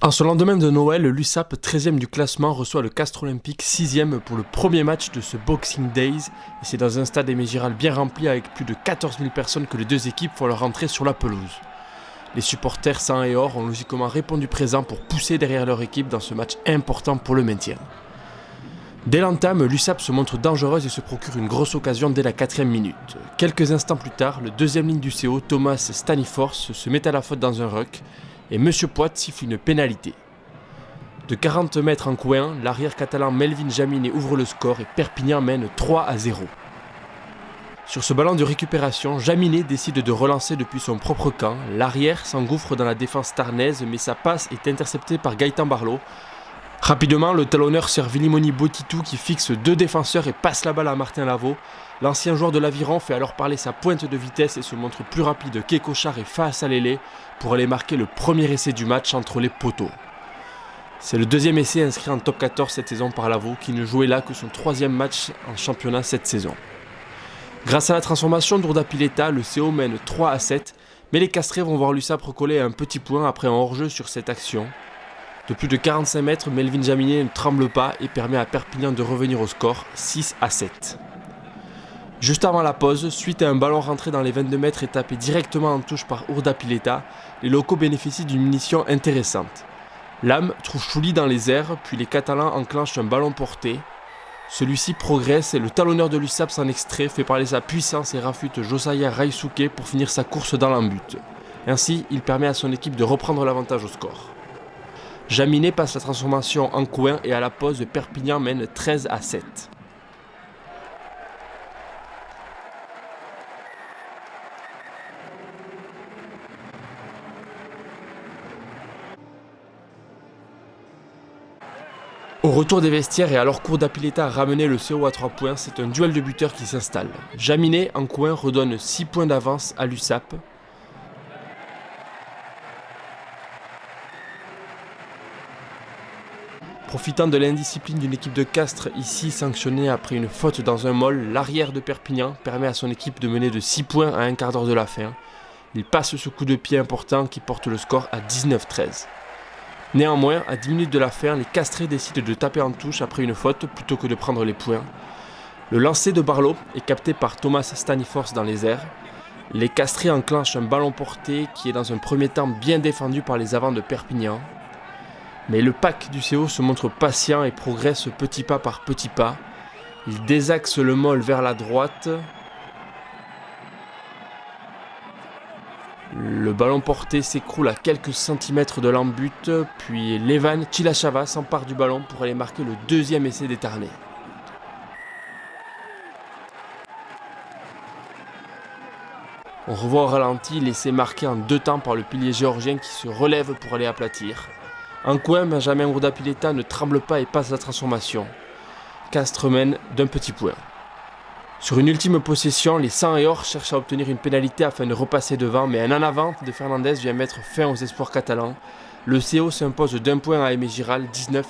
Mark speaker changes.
Speaker 1: En ce lendemain de Noël, l'USAP, 13e du classement, reçoit le Castres Olympique, 6e pour le premier match de ce Boxing Days. Et c'est dans un stade Aimé Giral bien rempli avec plus de 14 000 personnes que les deux équipes font leur entrée sur la pelouse. Les supporters sang et or ont logiquement répondu présent pour pousser derrière leur équipe dans ce match important pour le maintien. Dès l'entame, l'USAP se montre dangereuse et se procure une grosse occasion dès la 4e minute. Quelques instants plus tard, le deuxième ligne du CO, Thomas Staniforth, se met à la faute dans un ruck et M. Poit siffle une pénalité. De 40 mètres en coin, l'arrière catalan Melvin Jaminet ouvre le score et Perpignan mène 3-0. Sur ce ballon de récupération, Jaminet décide de relancer depuis son propre camp. L'arrière s'engouffre dans la défense tarnaise, mais sa passe est interceptée par Gaëtan Barlot. Rapidement, le talonneur sert Vilimoni Botitou qui fixe deux défenseurs et passe la balle à Martin Lavaux. L'ancien joueur de l'Aviron fait alors parler sa pointe de vitesse et se montre plus rapide qu'Ecochard et Faas Alele pour aller marquer le premier essai du match entre les poteaux. C'est le deuxième essai inscrit en top 14 cette saison par Lavaux qui ne jouait là que son troisième match en championnat cette saison. Grâce à la transformation d'Ourda Pileta, le CO mène 3-7, mais les Castrés vont voir l'USAP recoller un petit point après un hors-jeu sur cette action. De plus de 45 mètres, Melvin Jaminet ne tremble pas et permet à Perpignan de revenir au score, 6-7. Juste avant la pause, suite à un ballon rentré dans les 22 mètres et tapé directement en touche par Ourda Pileta, les locaux bénéficient d'une munition intéressante. Lam trouve Chouli dans les airs, puis les Catalans enclenchent un ballon porté. Celui-ci progresse et le talonneur de l'USAP s'en extrait, fait parler sa puissance et rafute Josiah Raisuke pour finir sa course dans l'embut. Ainsi, il permet à son équipe de reprendre l'avantage au score. Jaminet passe la transformation en coin et à la pause, Perpignan mène 13-7. Au retour des vestiaires et alors qu'Ourda Pileta a ramené le CO à 3 points, c'est un duel de buteurs qui s'installe. Jaminet, en coin, redonne 6 points d'avance à l'USAP. Profitant de l'indiscipline d'une équipe de Castres, ici sanctionnée après une faute dans un moll, l'arrière de Perpignan permet à son équipe de mener de 6 points à un quart d'heure de la fin. Il passe ce coup de pied important qui porte le score à 19-13. Néanmoins, à 10 minutes de la fin, les Castrés décident de taper en touche après une faute plutôt que de prendre les points. Le lancer de Barlot est capté par Thomas Staniforth dans les airs. Les Castrés enclenchent un ballon porté qui est dans un premier temps bien défendu par les avants de Perpignan. Mais le pack du CO se montre patient et progresse petit pas par petit pas. Il désaxe le moll vers la droite. Le ballon porté s'écroule à quelques centimètres de l'embut, puis Levan Chilachava s'empare du ballon pour aller marquer le deuxième essai des Tarnais. On revoit au ralenti l'essai marqué en 2 temps par le pilier géorgien qui se relève pour aller aplatir. En coin, Benjamin Ourda Pileta ne tremble pas et passe la transformation. Castres mène d'un petit point. Sur une ultime possession, les sang et or cherchent à obtenir une pénalité afin de repasser devant, mais un en avant de Fernandez vient mettre fin aux espoirs catalans. Le CO s'impose d'1 point à Aimé Giral, 19-20.